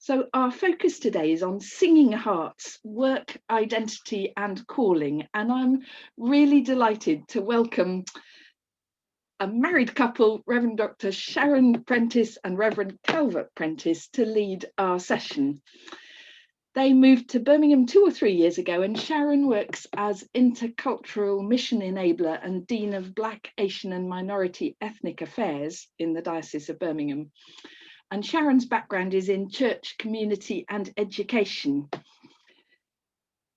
So our focus today is on singing hearts, work, identity and calling. And I'm really delighted to welcome a married couple, Reverend Dr. Sharon Prentis and Reverend Calvert Prentis, to lead our session. They moved to Birmingham 2 or 3 years ago, and Sharon works as Intercultural Mission Enabler and Dean of Black, Asian and Minority Ethnic Affairs in the Diocese of Birmingham. And Sharon's background is in church, community and education.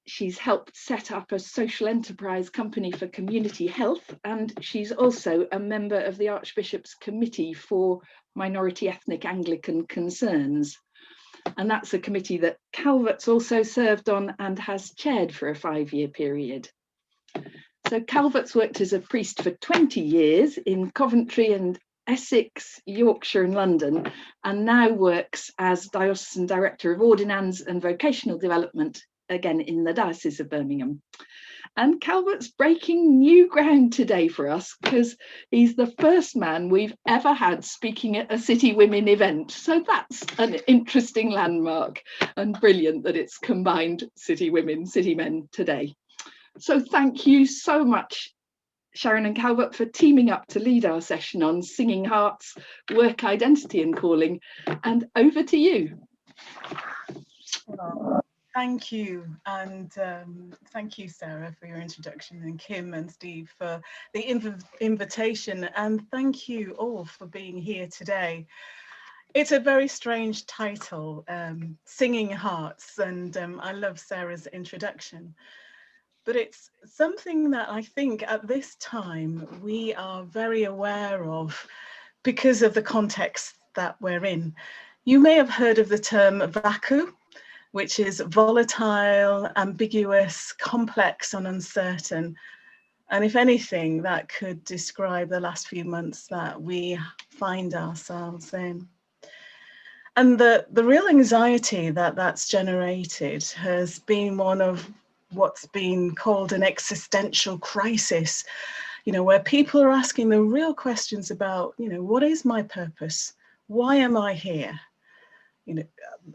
She's helped set up a social enterprise company for community health, and she's also a member of the Archbishop's Committee for Minority Ethnic Anglican Concerns. And that's a committee that Calvert's also served on and has chaired for a 5-year period. So Calvert's worked as a priest for 20 years in Coventry and Essex, Yorkshire and London, and now works as Diocesan Director of Ordinands and Vocational Development, again in the Diocese of Birmingham. And Calvert's breaking new ground today for us because he's the first man we've ever had speaking at a City Women event. So that's an interesting landmark and brilliant that it's combined City Women, City Men today. So thank you so much, Sharon and Calvert, for teaming up to lead our session on singing hearts, work, identity and calling. And over to you. Thank you, and thank you, Sarah, for your introduction, and Kim and Steve for the invitation, and thank you all for being here today. It's a very strange title, Singing Hearts, and I love Sarah's introduction. But it's something that I think at this time we are very aware of because of the context that we're in. You may have heard of the term VACU, which is volatile, ambiguous, complex and uncertain. And if anything, that could describe the last few months that we find ourselves in. And the real anxiety that that's generated has been one of what's been called an existential crisis, where people are asking the real questions about, what is my purpose? Why am I here?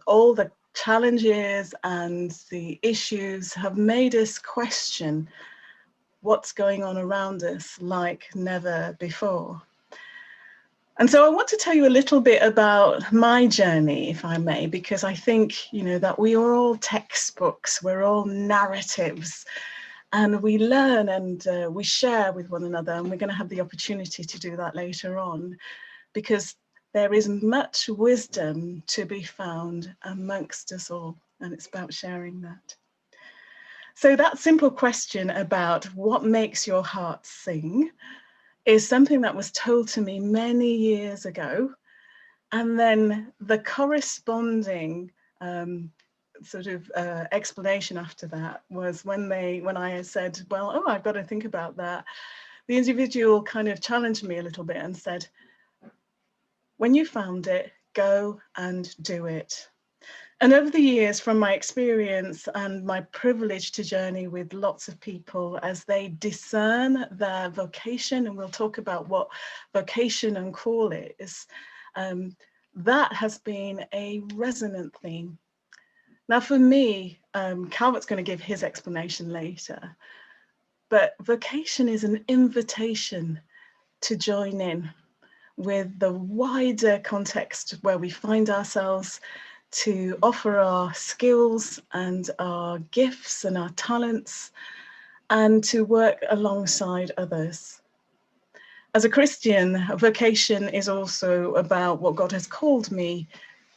All the challenges and the issues have made us question what's going on around us like never before. And so I want to tell you a little bit about my journey, if I may, because I think, that we are all textbooks, we're all narratives, and we learn and we share with one another, and we're going to have the opportunity to do that later on, because there is much wisdom to be found amongst us all, and it's about sharing that. So that simple question about what makes your heart sing is something that was told to me many years ago. And then the corresponding explanation after that was when I said, well, I've got to think about that. The individual kind of challenged me a little bit and said, when you found it, go and do it. And over the years, from my experience and my privilege to journey with lots of people as they discern their vocation, and we'll talk about what vocation and call is, that has been a resonant theme. Now for me, Calvert's going to give his explanation later, but vocation is an invitation to join in with the wider context where we find ourselves, to offer our skills and our gifts and our talents, and to work alongside others. As a Christian, vocation is also about what God has called me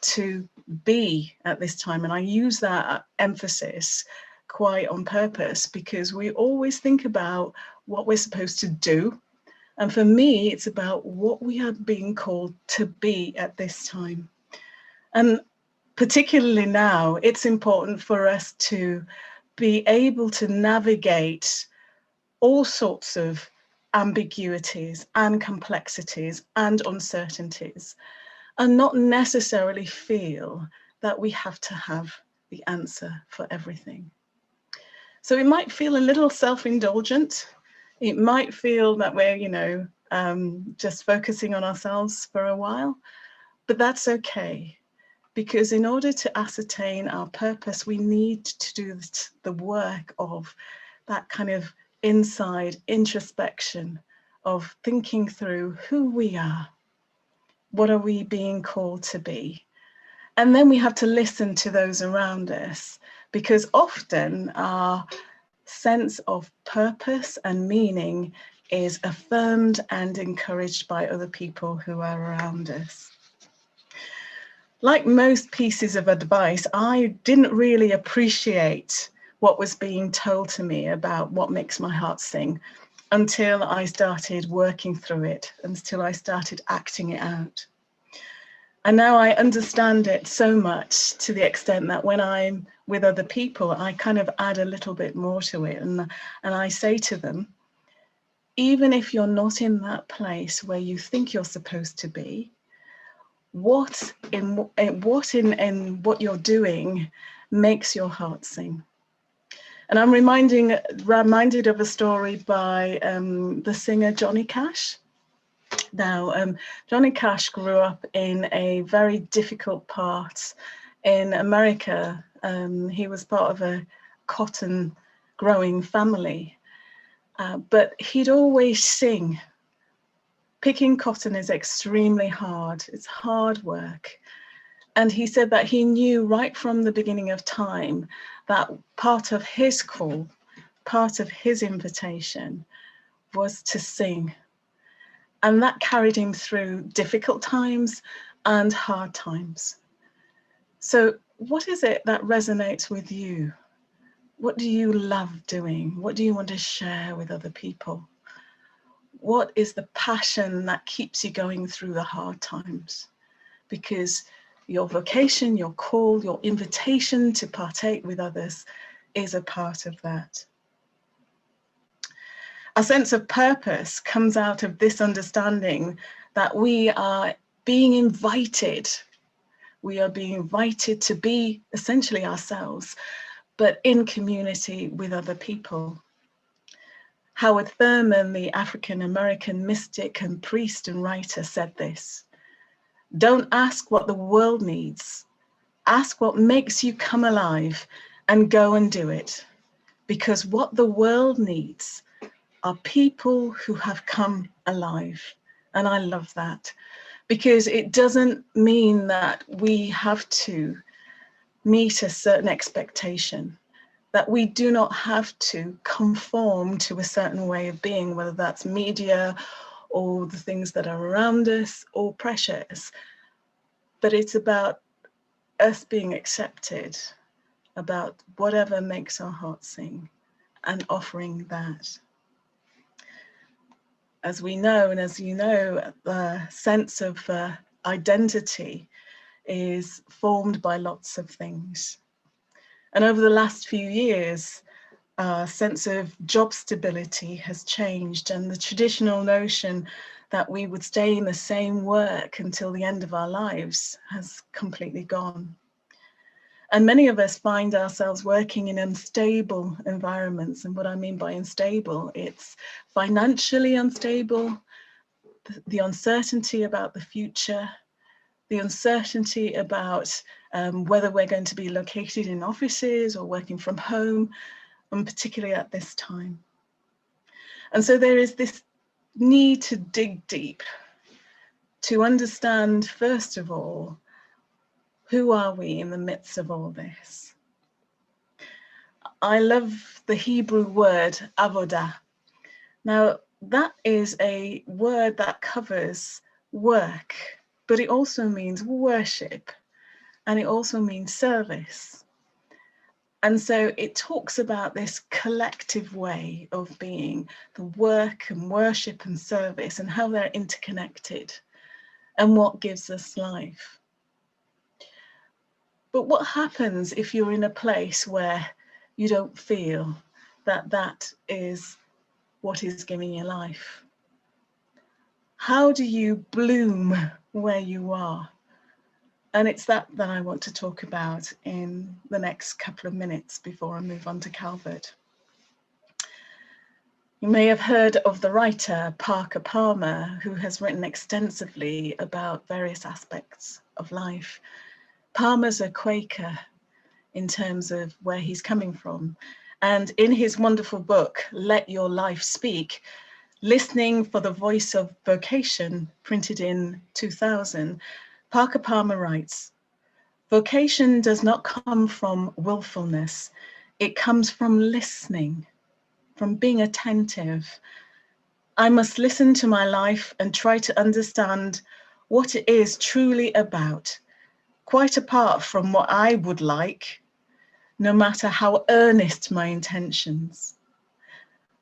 to be at this time. And I use that emphasis quite on purpose, because we always think about what we're supposed to do. And for me, it's about what we are being called to be at this time. And particularly now, it's important for us to be able to navigate all sorts of ambiguities and complexities and uncertainties, and not necessarily feel that we have to have the answer for everything. So it might feel a little self-indulgent. It might feel that we're, just focusing on ourselves for a while, but that's okay, Because in order to ascertain our purpose, we need to do the work of that kind of inside introspection of thinking through who we are, what are we being called to be? And then we have to listen to those around us, because often our sense of purpose and meaning is affirmed and encouraged by other people who are around us. Like most pieces of advice, I didn't really appreciate what was being told to me about what makes my heart sing until I started working through it, until I started acting it out. And now I understand it so much, to the extent that when I'm with other people, I kind of add a little bit more to it. And I say to them, even if you're not in that place where you think you're supposed to be, what in what you're doing makes your heart sing? And I'm reminded of a story by the singer Johnny Cash. Now, Johnny Cash grew up in a very difficult part in America. He was part of a cotton growing family, but he'd always sing. Picking cotton is extremely hard. It's hard work. And he said that he knew right from the beginning of time that part of his call, part of his invitation was to sing. And that carried him through difficult times and hard times. So what is it that resonates with you? What do you love doing? What do you want to share with other people? What is the passion that keeps you going through the hard times? Because your vocation, your call, your invitation to partake with others is a part of that. A sense of purpose comes out of this understanding that we are being invited. We are being invited to be essentially ourselves, but in community with other people. Howard Thurman, the African-American mystic and priest and writer, said this: "Don't ask what the world needs. Ask what makes you come alive and go and do it. Because what the world needs are people who have come alive." And I love that, because it doesn't mean that we have to meet a certain expectation, that we do not have to conform to a certain way of being, whether that's media or the things that are around us or pressures. But it's about us being accepted, about whatever makes our hearts sing, and offering that. As we know, and as you know, the sense of identity is formed by lots of things. And over the last few years, our sense of job stability has changed, and the traditional notion that we would stay in the same work until the end of our lives has completely gone. And many of us find ourselves working in unstable environments. And what I mean by unstable, it's financially unstable, the uncertainty about the future, the uncertainty about whether we're going to be located in offices or working from home, and particularly at this time. And so there is this need to dig deep, to understand, first of all, who are we in the midst of all this? I love the Hebrew word avodah. Now, that is a word that covers work, but it also means worship, and it also means service. And so it talks about this collective way of being, the work and worship and service, and how they're interconnected, and what gives us life. But what happens if you're in a place where you don't feel that that is what is giving you life? How do you bloom where you are? And it's that I want to talk about in the next couple of minutes before I move on to Calvert. You may have heard of the writer Parker Palmer, who has written extensively about various aspects of life, Palmer's a Quaker in terms of where he's coming from. And in his wonderful book, Let Your Life Speak, Listening for the Voice of Vocation, printed in 2000, Parker Palmer writes, "Vocation does not come from willfulness. It comes from listening, from being attentive. I must listen to my life and try to understand what it is truly about, quite apart from what I would like, no matter how earnest my intentions.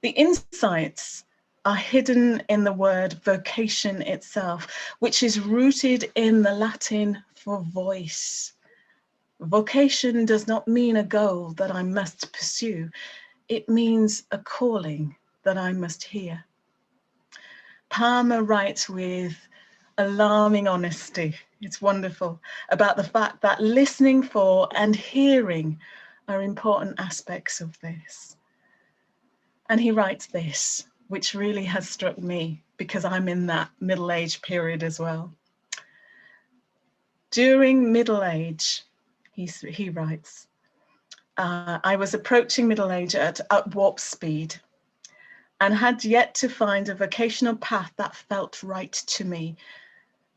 The insights are hidden in the word vocation itself, which is rooted in the Latin for voice. Vocation does not mean a goal that I must pursue. It means a calling that I must hear." Palmer writes with alarming honesty, it's wonderful, about the fact that listening for and hearing are important aspects of this. And he writes this, which really has struck me because I'm in that middle age period as well. During middle age, he writes, I was approaching middle age at warp speed and had yet to find a vocational path that felt right to me.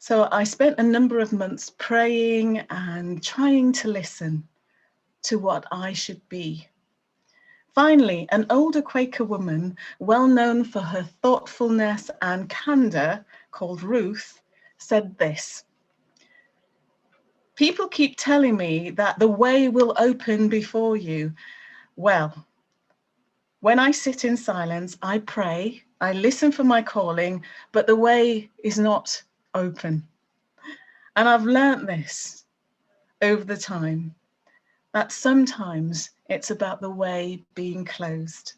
So I spent a number of months praying and trying to listen to what I should be. Finally, an older Quaker woman, well known for her thoughtfulness and candor, called Ruth, said this: "People keep telling me that the way will open before you. Well, when I sit in silence, I pray, I listen for my calling, but the way is not open. And I've learnt this over the time, that sometimes it's about the way being closed.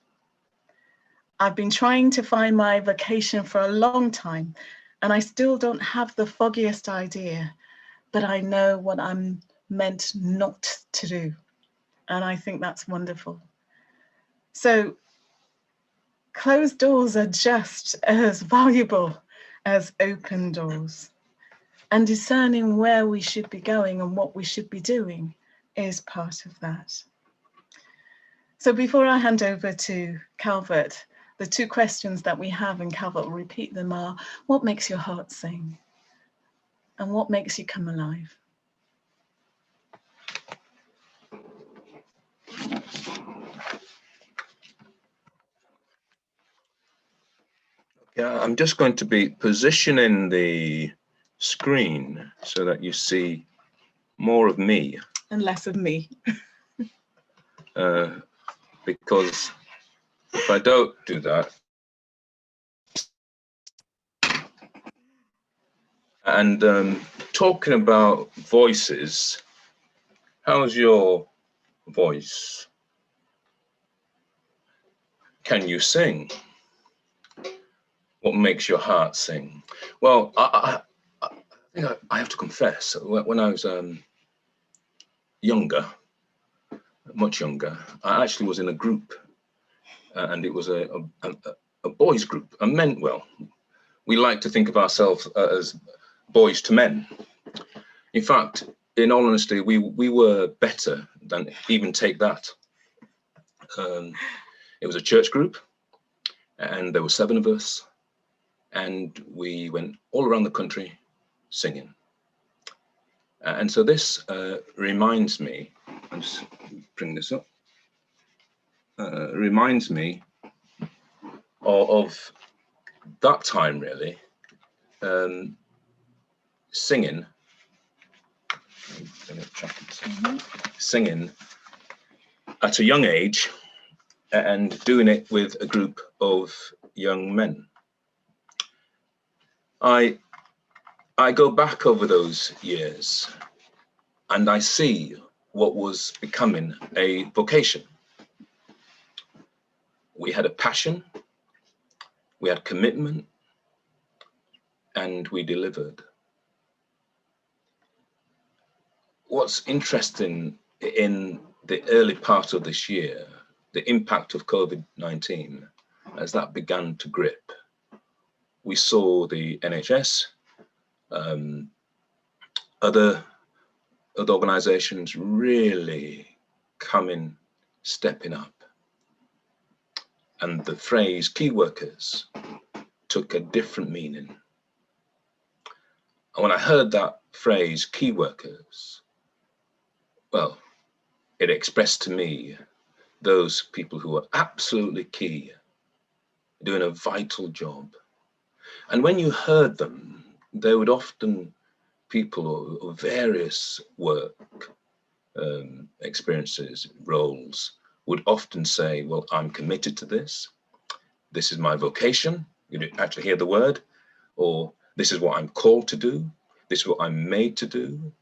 I've been trying to find my vocation for a long time, and I still don't have the foggiest idea, but I know what I'm meant not to do." And I think that's wonderful. So closed doors are just as valuable as open doors. And discerning where we should be going and what we should be doing is part of that. So before I hand over to Calvert, the two questions that we have, and Calvert will repeat them, are: what makes your heart sing? And what makes you come alive? Yeah, I'm just going to be positioning the screen so that you see more of me. And less of me. Because if I don't do that, and talking about voices, how's your voice? Can you sing? What makes your heart sing? Well, I think I have to confess, when I was younger, much younger, I actually was in a group, and it was a boys group, a men, well, we like to think of ourselves as boys to men. In fact, in all honesty, we were better than even take that. It was a church group, and there were 7 of us, and we went all around the country singing. And so this reminds me, I'll just bring this up, reminds me of that time, really, singing, singing at a young age and doing it with a group of young men. I go back over those years and I see what was becoming a vocation. We had a passion, we had commitment, and we delivered. What's interesting in the early part of this year, the impact of COVID-19, as that began to grip, we saw the NHS, other other organisations really stepping up. And the phrase key workers took a different meaning. And when I heard that phrase, key workers, well, it expressed to me those people who are absolutely key, doing a vital job. And when you heard them, they would often, people of various work experiences, roles, would often say, well, I'm committed to this. This is my vocation. You didn't actually hear the word. Or this is what I'm called to do. This is what I'm made to do.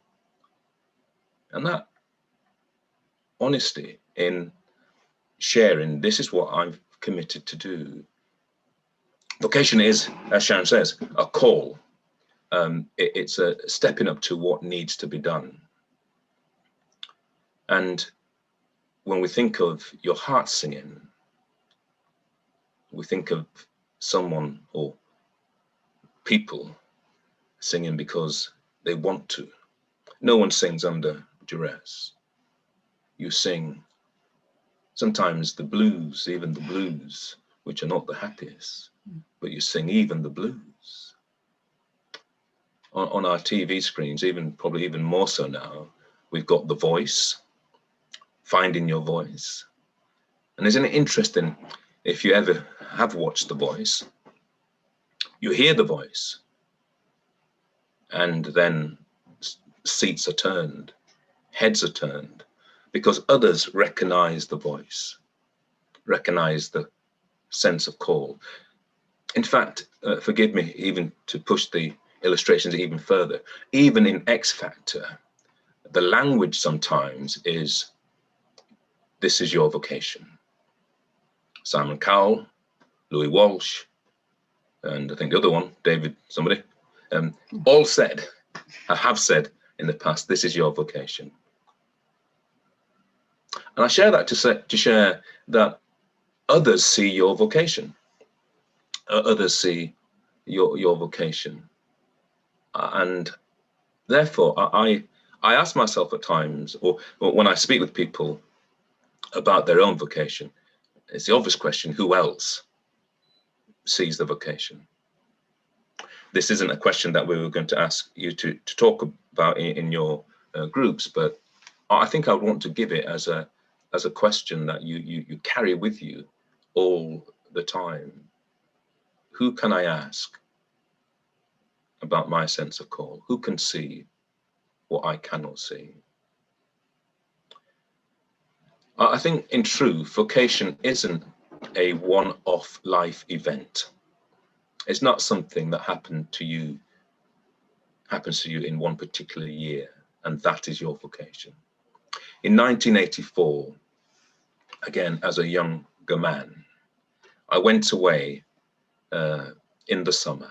And that honesty in sharing, this is what I'm committed to do. Vocation is, as Sharon says, a call. It's a stepping up to what needs to be done. And when we think of your heart singing, we think of someone or people singing because they want to. No one sings under duress. You sing sometimes the blues, even the blues, which are not the happiest, but you sing even the blues. On our TV screens, probably even more so now, we've got The Voice, Finding Your Voice. And isn't it interesting, if you ever have watched The Voice, you hear the voice and then seats are turned, heads are turned, because others recognize the voice, recognize the sense of call. In fact, forgive me even to push the illustrations even further, even in X Factor, the language sometimes is, this is your vocation. Simon Cowell, Louis Walsh, and I think the other one, David somebody, all said, have said in the past, this is your vocation. And I share that to share that others see your vocation. Others see your vocation. And therefore, I ask myself at times, or when I speak with people about their own vocation, it's the obvious question, who else sees the vocation? This isn't a question that we were going to ask you to talk about in your groups, but I think I would want to give it as a question that you carry with you all the time. Who can I ask about my sense of call? Who can see what I cannot see? I think in truth, vocation isn't a one-off life event. It's not something that happens to you in one particular year, and that is your vocation. In 1984, again, as a younger man, I went away in the summer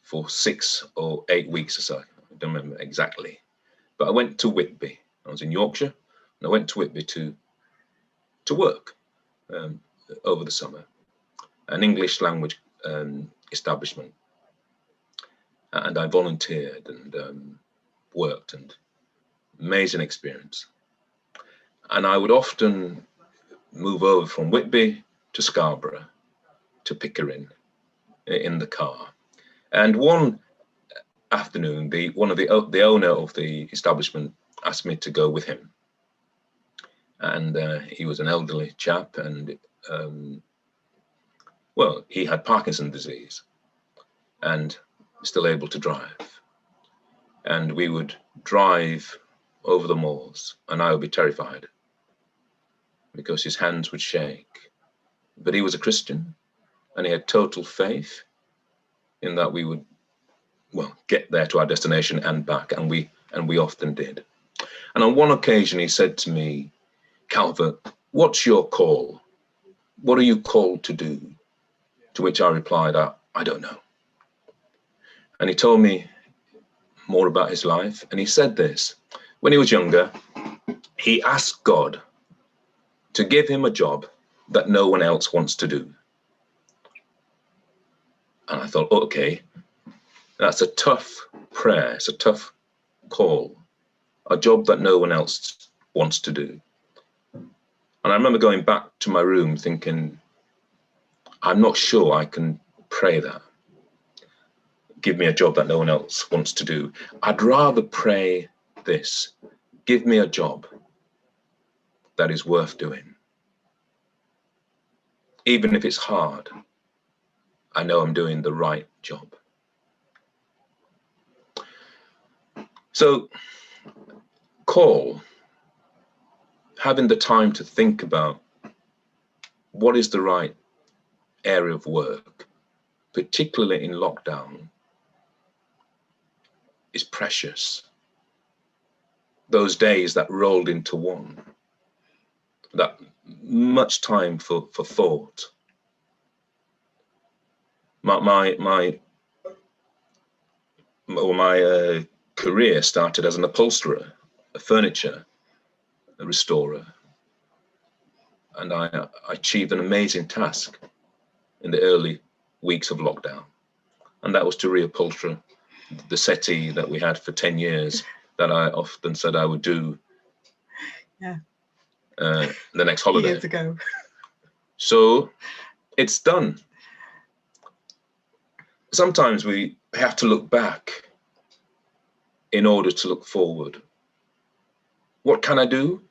for 6 or 8 weeks or so. I don't remember exactly, but I went to Whitby. I was in Yorkshire, and I went to Whitby to work over the summer, an English language establishment, and I volunteered and worked, and amazing experience. And I would often move over from Whitby to Scarborough to Pickering in the car. And one afternoon, the owner of the establishment asked me to go with him. And he was an elderly chap, and well, he had Parkinson's disease and still able to drive. And we would drive over the moors, and I would be terrified because his hands would shake. But he was a Christian, and he had total faith in that we would, well, get there to our destination and back, and we often did. And on one occasion, he said to me, "Calvert, what's your call? What are you called to do?" To which I replied, I don't know. And he told me more about his life, and he said this: when he was younger, he asked God to give him a job that no one else wants to do. And I thought, okay, that's a tough prayer, it's a tough call. a job that no one else wants to do. And I remember going back to my room thinking, I'm not sure I can pray that. Give me a job that no one else wants to do. I'd rather pray this: give me a job that is worth doing. Even if it's hard, I know I'm doing the right job. So, call, having the time to think about what is the right area of work, particularly in lockdown, is precious. Those days that rolled into one, that much time for thought. My career started as an upholsterer, a furniture restorer, and I achieved an amazing task in the early weeks of lockdown, and that was to reupholster the settee that we had for 10 years that I often said I would do the next holiday. Years ago. So it's done. Sometimes we have to look back in order to look forward. What can I do?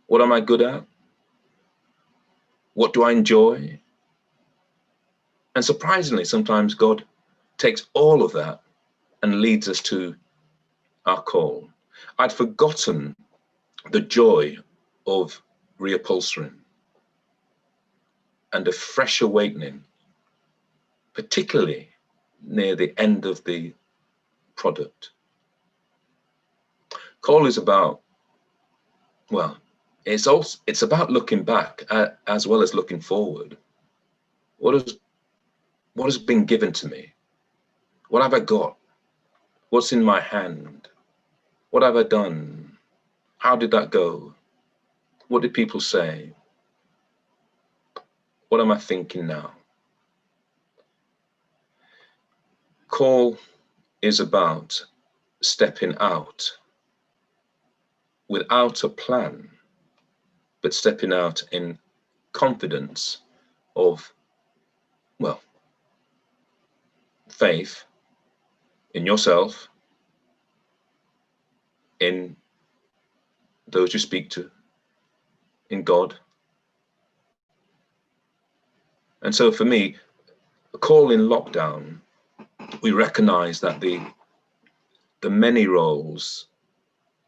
What am I good at? What do I enjoy? And surprisingly, sometimes God takes all of that and leads us to our call. I'd forgotten the joy of reupholstering and a fresh awakening, particularly near the end of the product. Call is about, well, it's about looking back as well as looking forward. What has been given to me? What have I got? What's in my hand? What have I done? How did that go? What did people say? What am I thinking now? Call is about stepping out without a plan, but stepping out in confidence of, well, faith in yourself, in those you speak to, in God. And so for me, a call in lockdown, we recognize that the many roles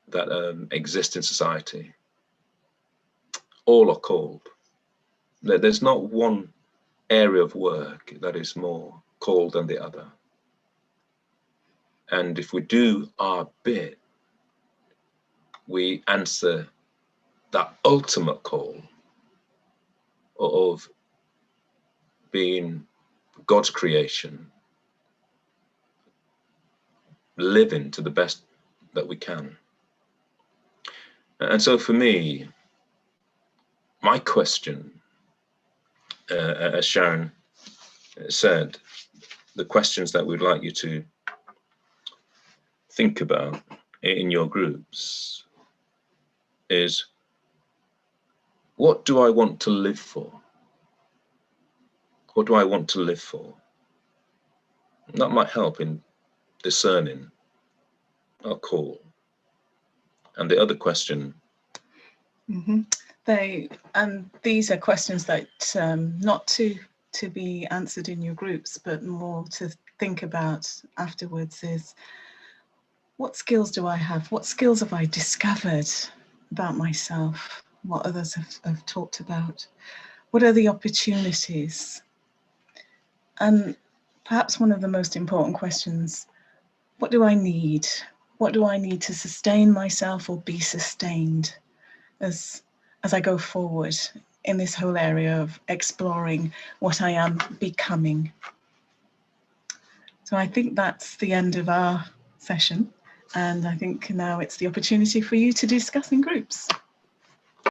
that exist in society, all are called. There's not one area of work that is more called than the other. And if we do our bit, we answer that ultimate call of being God's creation, living to the best that we can. And so for me, my question, as Sharon said, the questions that we'd like you to think about in your groups is, what do I want to live for? What do I want to live for? And that might help in discerning our call. And the other question. These are questions that not to be answered in your groups, but more to think about afterwards is, what skills do I have? What skills have I discovered about myself? What others have talked about? What are the opportunities? And perhaps one of the most important questions, what do I need? What do I need to sustain myself or be sustained as I go forward in this whole area of exploring what I am becoming? So I think that's the end of our session. And I think now it's the opportunity for you to discuss in groups.